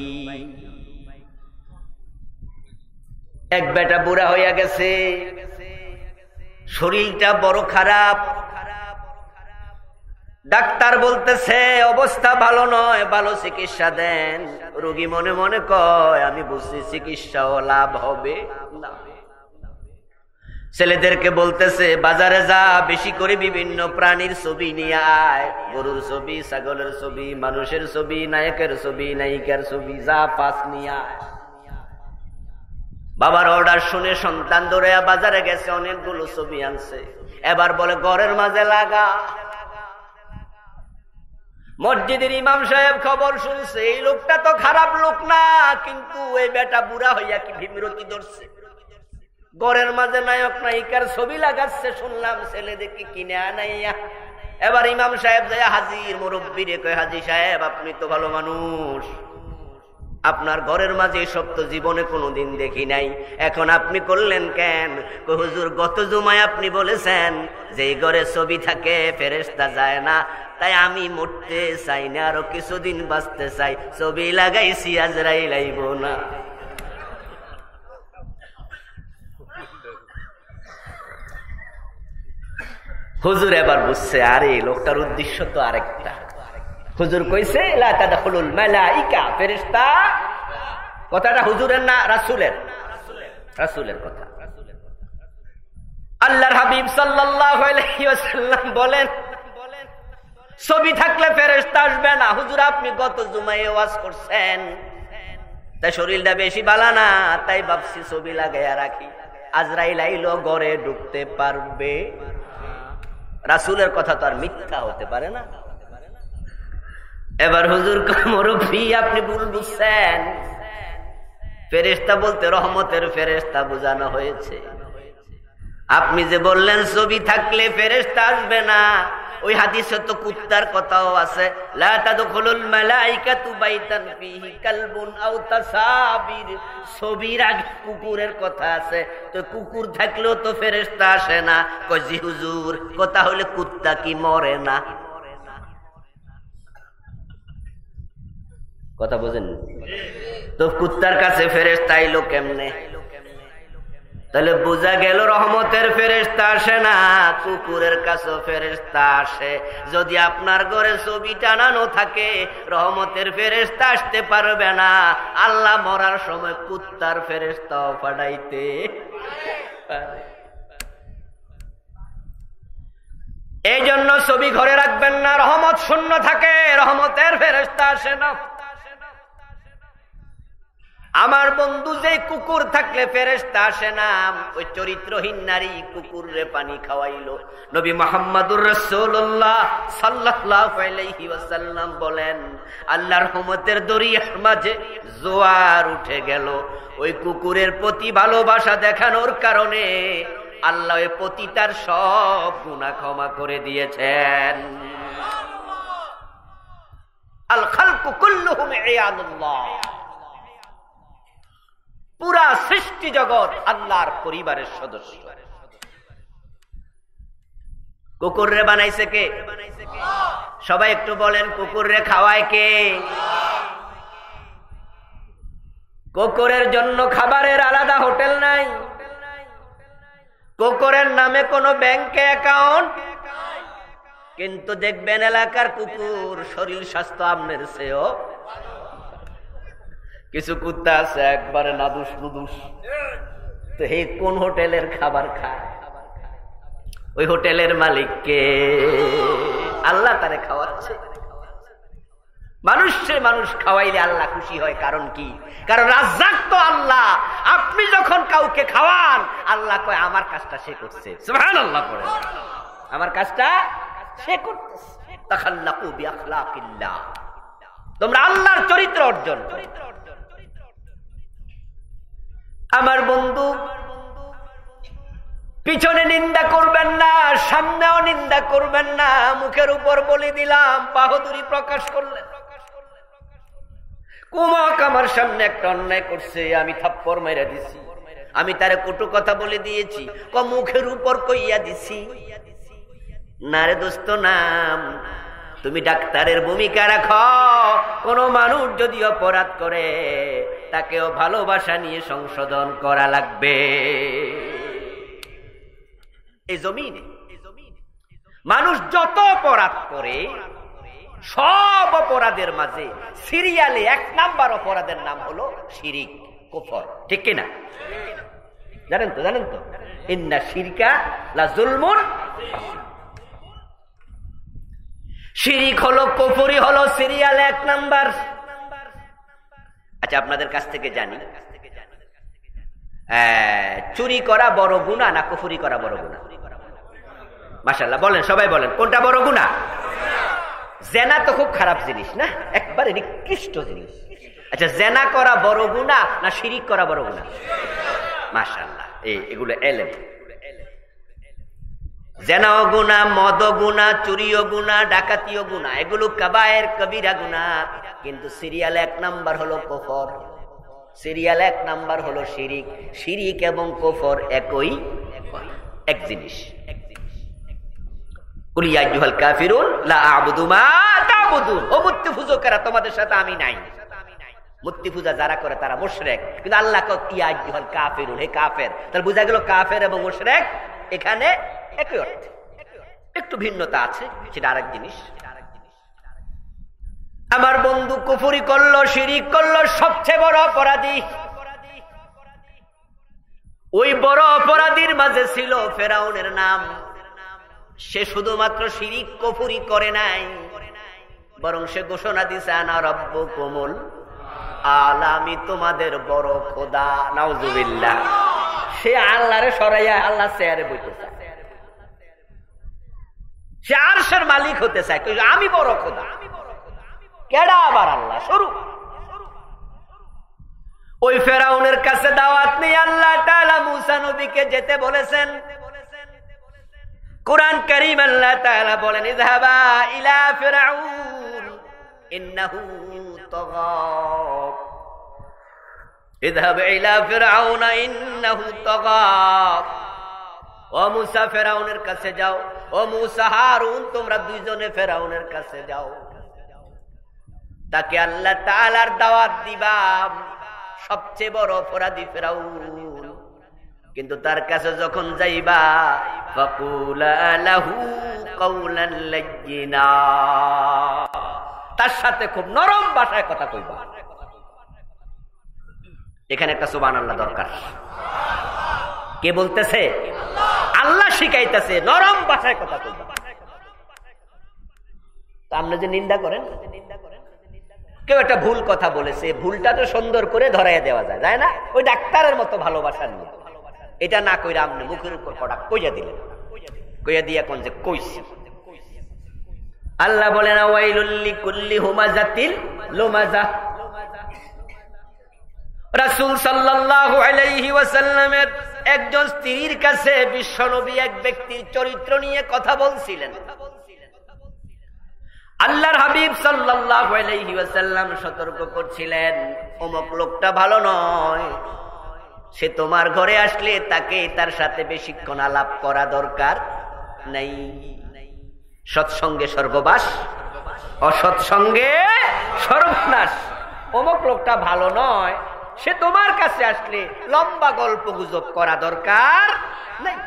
এক বেটা বুড়া হইয়া গেছে, শরীরটা বড় খারাপ, ডাক্তার বলতেছে অবস্থা ভালো নয়, ভালো চিকিৎসা দেন। রোগী মনে মনে কয় আমি বুঝছি চিকিৎসাও লাভ হবে না। ছেলেদেরকে বলতেছে বাজারে যা, বেশি করে বিভিন্ন প্রাণীর ছবি নিয়ে আয়, গরুর ছবি, ছাগলের ছবি, মানুষের ছবি, নায়কের ছবি, নায়িকার ছবি, যা পাস নিয়ে আয়। বাবার অর্ডার শুনে সন্তান দৌড়ে বাজারে গেছে, অনেকগুলো ছবি আনছে। এবার বলে ঘরের মাঝে লাগা। মসজিদের ইমাম সাহেব খবর শুনছে, এই লোকটা তো খারাপ লোক না, কিন্তু এই বেটা বুড়া হইয়া কি বিমরতি ধরছে, ঘরের মাঝে নায়ক নায়িকার ছবি লাগাচ্ছে, শুনলাম ছেলে দেখি কিনে আনাইয়া। এবার ইমাম সাহেব যায় হাজির মুরব্বীরে কয়, হাজি সাহেব আপনি তো ভালো মানুষ, আপনার ঘরের মাঝে এসব তো জীবনে কোনোদিন দেখি নাই, এখন আপনি করলেন কেন? কই হুজুর গত জুমায় আপনি বলেছেন যে এই ঘরে ছবি থাকে ফেরেশতা যায় না, তাই আমি মরতে চাই না, আরো কিছুদিন বাঁচতে চাই, ছবি লাগাইছি আজরাইল আইব না। হুজুর এবার বুঝছে, আরে লোকটার উদ্দেশ্য তো আরেকটা। হুজুর কইছে লা তাদখুলুল মালাইকা, ফেরেশতা, কথাটা হুজুরের না রাসূলের? রাসূলের কথা। আল্লাহর হাবিব সাল্লাল্লাহু আলাইহি ওয়াসাল্লাম বলেন ছবি থাকলে ফেরেশতা আসবে না। হুজুর আপনি গত জুমায় ওয়াজ করছেন, তাই শরীরটা বেশি ভালো না, তাই ভাবছি ছবি লাগাইয়া রাখি, আজরাইল আইলো ঘরে ঢুকতে পারবে। রাসূলের কথা তো আর মিথ্যা হতে পারে না। এবার হুজুর মুরব্বি আপনি ভুল বুঝছেন, ফেরেশতা বলতে রহমতের ফেরেশতা বোঝানো হয়েছে। আপনি যে বললেন ছবি থাকলে ফেরেশতা আসবে না, ওই হাদিসে তো কুত্তার কথাও আছে, লা তাদখুলুল মালাইকাতু বাইতান ফীহি কালবুন আও তাসাবির, ছবির আগে কুকুরের কথা আছে, তো কুকুর থাকলেও তো ফেরেশতা আসে না। কই জি হুজুর, কথা হলে কুত্তা কি মরে না? কথা বোঝেন তো? কুত্তার কাছে ফেরেশতা আইলো কেমনে? তাহলে বোঝা গেল রহমতের ফেরেশতা আসে না, কুকুরের কাছে ফেরেশতা আসে। যদি আপনার ঘরে ছবি টানানো থাকে, রহমতের ফেরেশতা আসতে পারবে না, আল্লাহ মরার সময় কুত্তার ফেরেশতাও পাঠাইতে পারে। এই জন্য ছবি ঘরে রাখবেন না, রহমত শূন্য থাকে, রহমতের ফেরেশতা আসে না। আমার বন্ধু যে কুকুর থাকলে ফেরেশতা আসে না, ওই চরিত্রহীন নারী কুকুরে পানি খাওয়াইলো। নবী মুহাম্মদুর রাসূলুল্লাহ সাল্লাল্লাহু আলাইহি ওয়াসাল্লাম বলেন, আল্লাহর রহমতের দরিয়ার মাঝে জোয়ার উঠে গেল। ওই কুকুরের প্রতি ভালোবাসা দেখানোর কারণে আল্লাহ ওই পতিতার সব গুনাহ ক্ষমা করে দিয়েছেন। আল খালকু কুল্লুহুম ইয়াদুল্লাহ, পুরা সৃষ্টি জগৎ আল্লাহর পরিবারের সদস্য। কুকুর রে বানাইছে কে? সবাই একটু বলেন, কুকুর রে খাওয়ায় কে? কুকুরের জন্য খাবারের আলাদা হোটেল নাই, কুকুরের নামে কোনো ব্যাংকে অ্যাকাউন্ট, কিন্তু দেখবেন এলাকার কুকুর শরীর স্বাস্থ্য আপনার চেয়েও। কিছু কুত্তা আছে একবারে নাদুস নুদুস, তো হে কোন হোটেলের খাবার খায়? ওই হোটেলের মালিককে আল্লাহ তারে খাওয়াচ্ছে। মানুষ খাওয়াইলে আল্লাহ খুশি হয়, কারণ কি? কারণ রাজ্জাক তো আল্লাহ। আপনি যখন কাউকে খাওয়ান, আল্লাহ কয় আমার কাজটা সে করছে। সুবহানাল্লাহ পড়ে, আমার কাজটা সে করতেছে। তাখাল্লাকু বিআখলাকিল্লাহ, তোমরা আল্লাহর চরিত্র অর্জন করো। আমার বন্ধু, পিছনে নিন্দা করবেন না, সামনেও নিন্দা করবেন না। মুখের উপর বলে দিলাম, বাহাদুরি প্রকাশ করলেন। কুমক আমার সামনে একটা অন্যায় করছে, আমি থাপ্পড় মেরে দিছি, আমি তারে কটু কথা বলে দিয়েছি, মুখের উপর কইয়া দিছি। না রে দোস্ত, নাম তুমি ডাক্তারের ভূমিকা রাখো। কোন মানুষ যদি অপরাধ করে, তাকেও ভালোবাসা নিয়ে সংশোধন করা লাগবে। এই জমিনে মানুষ যত অপরাধ করে, সব অপরাধের মাঝে সিরিয়ালে 1 নাম্বার অপরাধের নাম হলো শিরিক, কুফর। ঠিক কিনা? জানেন তো ইন্না শিরকা লা যুলমুন। শিরিক হলো, কুফরি হলো সিরিয়ালে 1 নাম্বার। আচ্ছা, আপনাদের কাছ থেকে জানি, চুরি করা বড় গুনাহ না কুফরি করা বড় গুনাহ? মাশাআল্লাহ, বলেন, সবাই বলেন, কোনটা বড় গুনাহ? জেনা তো খুব খারাপ জিনিস না, একবারে নিকৃষ্ট জিনিস। আচ্ছা, জেনা করা বড় গুনাহ না শিরিক করা বড় গুনাহ? মাশাআল্লাহ, এগুলো এলেম। জেনাও গুনাহ, মদও গুনাহ, চুরিও গুনাহ, ডাকাতিও গুনাহ, এগুলো কাবায়ের কবিরা গুনাহ। কিন্তু সিরিয়াল 1 নাম্বার হলো কুফর, সিরিয়াল 1 নাম্বার হলো শিরিক। শিরিক এবং কুফর একই, এক জিনিস। কুল ইয়া আইয়ুহাল কাফিরুন লা আ'বুদু মা তা'বুদুন। ও মূর্তি পূজকেরা, তোমাদের সাথে আমি নাই। মূর্তি পূজা যারা করে তারা মুশরিক, কিন্তু আল্লাহ কয় ইয়া আইয়ুহাল কাফিরুন, হে কাফের। তাহলে বোঝা গেল কাফের এবং মুশরিক এখানে একই অর্থ, একটু ভিন্নতা আছে, সেটা আরেক জিনিস। আমার বন্ধু কুফরি করলো, শিরিক করলো, সবচেয়ে বড় অপরাধী। ওই বড় অপরাধীর মাঝে ছিল ফেরাউনের নাম। সে শুধুমাত্র শিরিক কুফরি করে নাই, বরং সে ঘোষণা দিছে আনা রাব্বুকুমুল আ'লা, আমি তোমাদের বড় খোদা। নাউজুবিল্লাহ। সে আল্লাহরে সরাইয়া আল্লাহ চেয়ারে বইতে চায়, সে আরশের মালিক হতে চায়, আমি বড় খোদা। কেডা আবার আল্লাহ? শুরু। ওই ফেরাউনের কাছে দাওয়াত নিয়ে আল্লাহ তাআলা মুসা নবীকে যেতে বলেছেন। কুরআন কারীম আল্লাহ তাআলা বলেন, ইযহাবা ইলা ফিরআউন ইন্নাহু তাগা, ইযহাব ইলা ফিরআউন ইন্নাহু তাগা। ও মুসা, ফেরাউনের কাছে যাও। ও মুসা, হারুন, তোমরা দুইজনে ফেরাউনের কাছে যাও, তাকে আল্লাহ তাআলার দাওয়াত দিবা। সবচেয়ে বড় অপরাধী ফেরাউন, কিন্তু তার কাছে যখন যাইবা, ফাকুলা লাহু কাওলান লাইয়িনা, তার সাথে খুব নরম ভাষায় কথা কইবা। এখানে একটা সুবহানাল্লাহ দরকার। কে বলতেছে? আল্লাহ শিখাইতেছে নরম ভাষায় কথা কইবা। তা আপনি যে নিন্দা করেন, কেউ একটা ভুল কথা বলেছে, ভুলটা তো সুন্দর করে ধরাইয়া দেওয়া যায়, যায় না? ওই ডাক্তারের মতো ভালোবাসা নিয়ে এটা না কইরা আপনি মুখের উপর কটা কইয়া দিলেন, কইয়া দিয়া কোন যে কইছি। আল্লাহ বলেন, ওয়াইলুল লিকুল্লি হুমাযাতিল লুমাযা। রাসূল সাল্লাল্লাহু আলাইহি ওয়াসাল্লামের একজন স্ত্রীর কাছে বিশ্বনবী এক ব্যক্তির চরিত্র নিয়ে কথা বলছিলেন। আল্লাহর হাবিব সাল্লাল্লাহু আলাইহি ওয়াসাল্লাম সতর্ক করছিলেন, অমুক লোকটা ভালো নয়, সে তোমার ঘরে আসলে তাকে তার সাথে বেশিক্ষণ আলাপ করা দরকার নাই। সৎসঙ্গে স্বর্গবাস, অসৎসঙ্গে সর্বনাশ। অমুক লোকটা ভালো নয়, সে তোমার কাছে আসলে লম্বা গল্প গুজব করা দরকার নাই।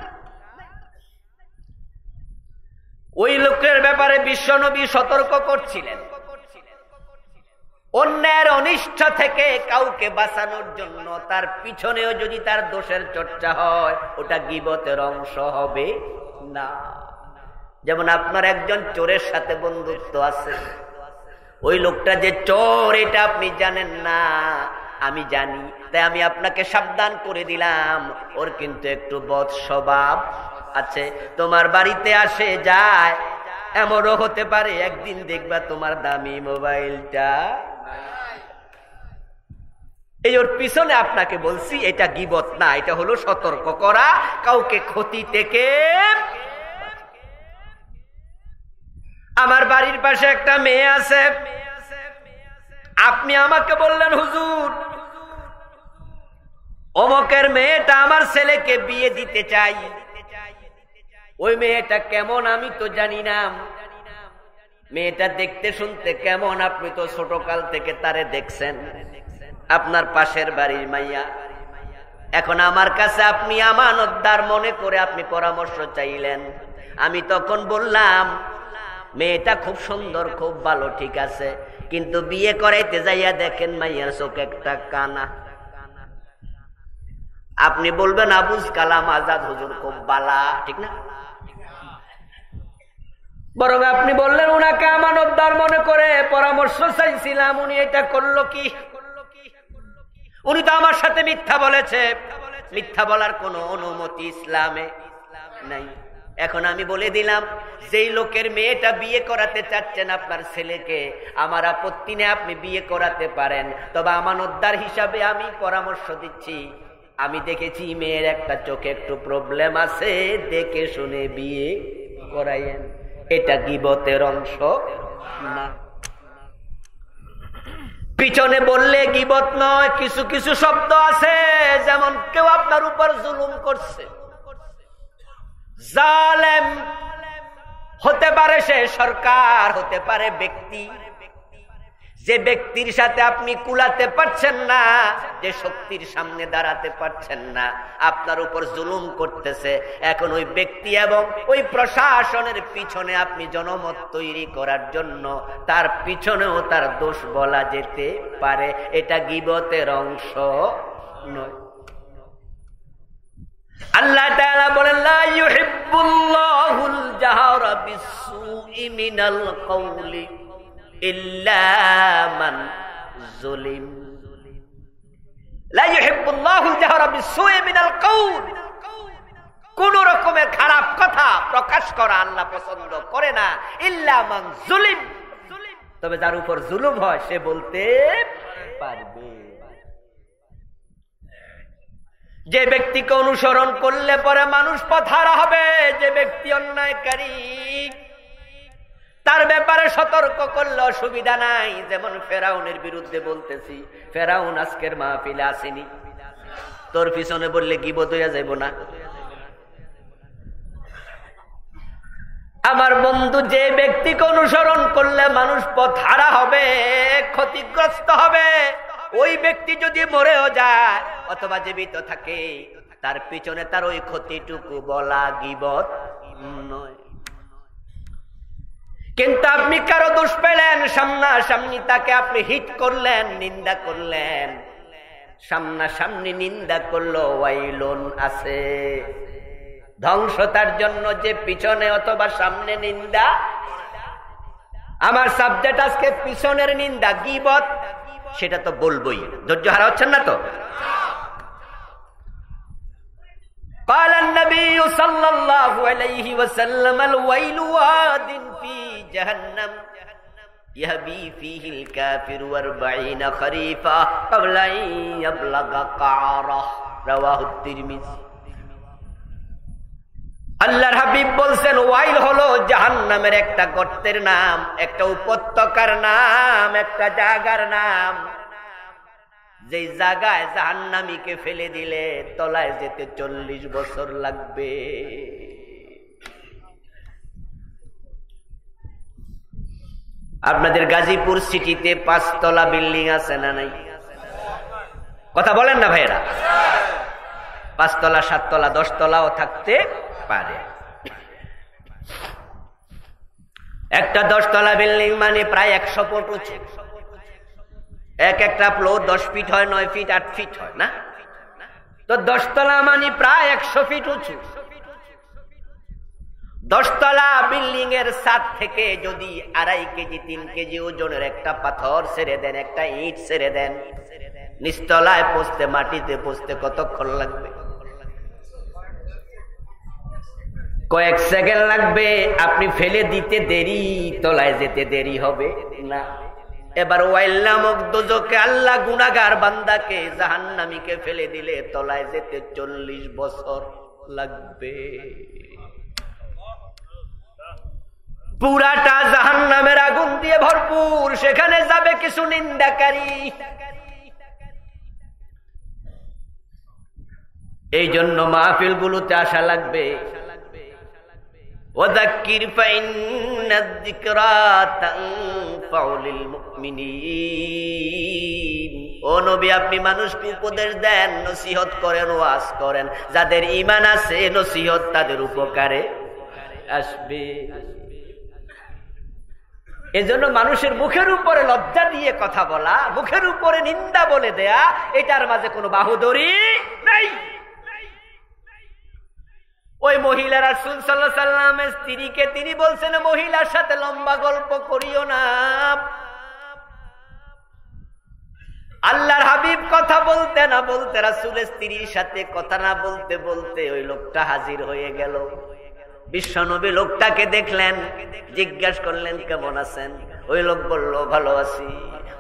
ওই লোকের ব্যাপারে বিশ্বনবী সতর্ক করছিলেন, অন্যের অনিষ্ট থেকে কাউকে বাঁচানোর জন্য তার পিছনেও যদি তার দোষের চর্চা হয়, ওটা গীবতের অংশ হবে না। যেমন আপনার একজন চোরের সাথে বন্ধুত্ব আছে, ওই লোকটা যে চোর এটা আপনি জানেন না, আমি জানি, তাই আমি আপনাকে সাবধান করে দিলাম, ওর কিন্তু একটু বদ স্বভাব আছে, তোমার বাড়িতে আসে যায়, এমনও হতে পারে একদিন দেখবা তোমার দামি মোবাইলটা। এই ওর পিছনে আপনাকে বলছি, এটা গীবত না, এটা হলো সতর্ক করা কাউকে ক্ষতি থেকে। আমার বাড়ির পাশে একটা মেয়ে আছে, আপনি আমাকে বললেন হুজুর অমকের মেয়েটা আমার ছেলেকে বিয়ে দিতে চাই, ওই মেয়েটা কেমন আমি তো জানি না, মেয়েটা দেখতে শুনতে কেমন আপনি তো ছোটকাল থেকে তারে দেখছেন, আপনার পাশের বাড়ির মাইয়া, এখন আমার কাছে আপনি আমানতদার মনে করে আপনি পরামর্শ চাইলেন। আমি তখন বললাম মেয়েটা খুব সুন্দর, খুব ভালো, ঠিক আছে, কিন্তু বিয়ে করাইতে যাইয়া দেখেন মাইয়ার চোখ একটা কানা। আপনি বলবেন আবুল কালাম আজাদ হুজুর খুব বালা, ঠিক না? বরং আপনি বললেন উনাকে আমানতদার মনে করে পরামর্শ চাইছিলাম, উনি এটা করলো কি? উনি তো আমার সাথে মিথ্যা বলেছে, মিথ্যা বলার কোনো অনুমতি ইসলামে নাই। এখন আমি বলে দিলাম, যেই লোকের মেয়েটা বিয়ে করাতে চাচ্ছেন আপনার ছেলেকে, আমার আপত্তি নেই, আপনি বিয়ে করাতে পারেন, তবে আমানতদার হিসাবে আমি পরামর্শ দিচ্ছি, আমি দেখেছি মেয়ের একটা চোখে একটু প্রবলেম আছে, দেখে শুনে বিয়ে করাইয়েন। এটা গীবতের অংশ না। পিছনে বললে গীবত নয়। কিছু কিছু শব্দ আছে, যেমন কেউ আপনার উপর জুলুম করছে, জালেম হতে পারে, সে সরকার হতে পারে, ব্যক্তি, যে ব্যক্তির সাথে আপনি কুলাতে পারছেন না, যে শক্তির সামনে দাঁড়াতে পারছেন না, আপনার উপর জুলুম করতেছে, এখন ওই ব্যক্তি এবং ওই প্রশাসনের পিছনে আপনি জনমত তৈরি করার জন্য তার পিছনেও তার দোষ বলা যেতে পারে, এটা গীবতের অংশ নয়। আল্লাহ তাআলা বলেন লা ইউহিব্বুল্লাহুল জাহরা বিসসুই মিনাল কওলি ইল্লা মান যুলিম। লা ইউহিব্বুল্লাহুল জাহরা বিসসুই মিনাল কওল, কোন রকমের খারাপ কথা প্রকাশ করা আল্লাহ পছন্দ করে না, ইল্লা মান যুলিম, তবে যার উপর জুলুম হয় সে বলতে পারবে। যে ব্যক্তিকে অনুসরণ করলে পরে মানুষ পথহারা হবে, যে ব্যক্তি অন্যায়কারী তার ব্যাপারে সতর্ক করলে অসুবিধা নাই। যেমন ফেরাউনের বিরুদ্ধে বলতেছি, ফেরাউন আজকের মাহফিলে আসেনি, তোর পিছনে বললে গীবত হইয়া যাইব না? আমার বন্ধু, যে ব্যক্তিকে অনুসরণ করলে মানুষ পথহারা হবে, ক্ষতিগ্রস্ত হবে, ওই ব্যক্তি যদি মরেও যায় অথবা জীবিত থাকে, তার পিছনে তার ওই ক্ষতিটুকু বলা গীবত নয়। কিন্তু আপনি কারো দোষ পেলেন, সামনাসামনি তাকে আপনি হিট করলেন, নিন্দা করলেন, সামনাসামনি নিন্দা করলো, ওয়াইলুন আছে, ধ্বংস তার জন্য যে পিছনে অথবা সামনে নিন্দা। আমার সাবজেক্ট আজকে পিছনের নিন্দা, গীবত, সেটা তো বলবোই। ধৈর্য হারা হচ্ছেন না তো? قال النبي صلى الله عليه وسلم الويل واد في جهنم يهبي فيه الكافر 40 خريفا قبل أن يبلغ قعره رواه الترمذي। আল্লাহর হাবিব বলছেন ওয়াইল হলো জাহান্নামের একটা গর্তের নাম, একটা উপত্যকার নাম, একটা জায়গার নাম, যে জায়গায় জাহান্নামীকে ফেলে দিলে তলায় যেতে 40 বছর লাগবে। আপনাদের গাজীপুর সিটিতে 5 তলা বিল্ডিং আছে না নাই? কথা বলেন না ভাইরা। 5 তলা, 7 তলা, 10 তলাও থাকতে পারে। একটা 10 তলা বিল্ডিং মানে প্রায় 100 ফুট উঁচু। একটা ফ্লোর 10 ফিট হয়, 9 ফিট, 8 ফিট হয় না? তো 10 তলা মানে প্রায় 100 ফিট উঁচু। 10 তলা বিল্ডিং এর ছাদ থেকে যদি 2.5 কেজি 3 কেজি ওজনের একটা পাথর ছেড়ে দেন, একটা ইট ছেড়ে দেন, নিচতলায় পৌঁছতে, মাটিতে পৌঁছতে কতক্ষণ লাগবে? কয়েক সেকেন্ড লাগবে। আপনি ফেলে দিতে দেরি, তলায় যেতে দেরি হবে না। এবার ওয়াইল নামক দোজখে আল্লাহ গুনাহগার বান্দাকে, জাহান্নামীকে ফেলে দিলে তলায় যেতে 40 বছর লাগবে। পুরাটা জাহান্নামের আগুন দিয়ে ভরপুর। সেখানে যাবে কিছু নিন্দাকারী। এই জন্য মাহফিল গুলোতে আসা লাগবে। ওয়াযাক্কির ফাইন্নায যিকরা তানফাউল মুমিনিন। ও নবী, আপনি মানুষকে উপদেশ দেন, নসিহত করেন, ওয়াজ করেন। যাদের ঈমান আছে, নসিহত তাদের উপকারে আসবে। এজন্য মানুষের মুখের উপরে লজ্জা দিয়ে কথা বলা, মুখের উপরে নিন্দা বলে দেয়া, এটার মাঝে কোনো বাহুদরি নাই। ওই মহিলা রাসূল সাল্লাল্লাহু আলাইহি সাল্লামের স্ত্রীকে তিনি বলছেন, মহিলার সাথে লম্বা গল্প করিও না। আল্লাহর হাবিব কথা বলতে না বলতে, রাসূলের স্ত্রীর সাথে কথা না বলতে বলতে ওই লোকটা হাজির হয়ে গেল। বিশ্বনবী লোকটাকে দেখলেন, জিজ্ঞাসা করলেন কেমন আছেন? ওই লোক বলল ভালো আছি।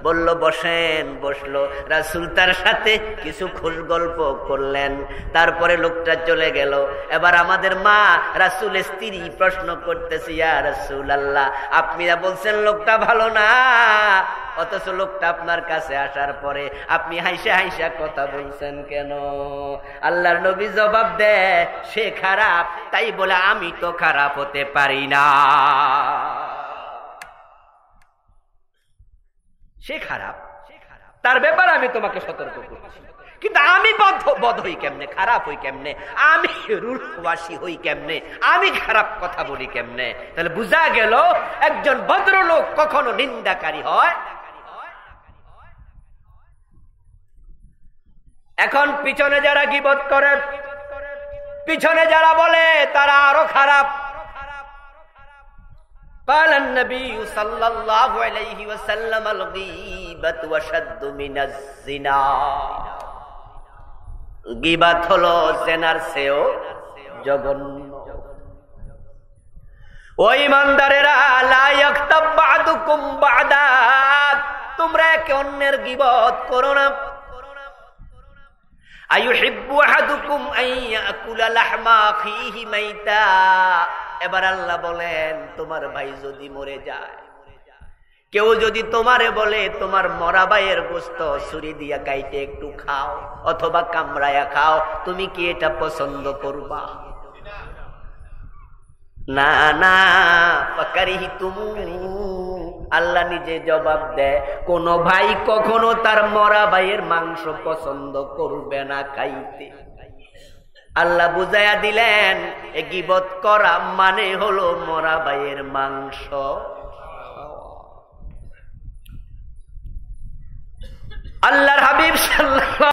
বলল বসেন। বসলো। রাসূল তার সাথে কিছু খোশ গল্প করলেন। তারপরে লোকটা চলে গেল। এবার আমাদের মা রাসূলের স্ত্রী প্রশ্ন করতেছে, ইয়া রাসূলুল্লাহ, আপনি বলছেন লোকটা ভালো না, অথচ লোকটা আপনার কাছে আসার পরে আপনি হাইসা হাইসা কথা বলছেন কেন? আল্লাহর নবী জবাব দেয়, সে খারাপ, তাই বলে আমি তো খারাপ হতে পারি না। সে খারাপ, তার ব্যাপারে আমি তোমাকে সতর্ক করছি, কিন্তু আমি বদ হই কেমনে, খারাপ হই কেমনে, আমি রূঢ়বাসী হই কেমনে, আমি খারাপ কথা বলি কেমনে? তাহলে বুঝা গেল একজন ভদ্রলোক কখনো নিন্দাকারী হয়। এখন পিছনে যারা গীবত করে, পিছনে যারা বলে, তারা আরো খারাপ। قال النبي صلى الله عليه وسلم الغيبة أشد من الزنا। গীবত হলো জিনার চেয়েও জঘন্য। ও ঈমানদারেরা, লা ইয়াগতাব বা'দুকুম বা'দা, তোমরা একে অন্যের গীবত করো না। আইয়ুহিব্বু আহাদুকুম আন ইয়াকুলা লাহমা আখিহি মাইতা। এবার আল্লাহ বলেন, তোমার ভাই যদি মরে যায়, কেউ যদি তোমারে বলে তোমার মরা ভাইয়ের গোশত ছুরি দিয়া কাইটে একটু খাও অথবা কামড়ায়া খাও, তুমি কি এটা পছন্দ করবা? না না, ফাকারিহিতুমু। আল্লাহ নিজে জবাব দেয়, কোন ভাই কখনো তার মরা ভাইয়ের মাংস পছন্দ করবে না খাইতে। আল্লাহ বুঝাইয়া দিলেন, গীবত করা মানে হলো মরা ভাইয়ের মাংস। আল্লাহর হাবিব সাল্লাল্লাহু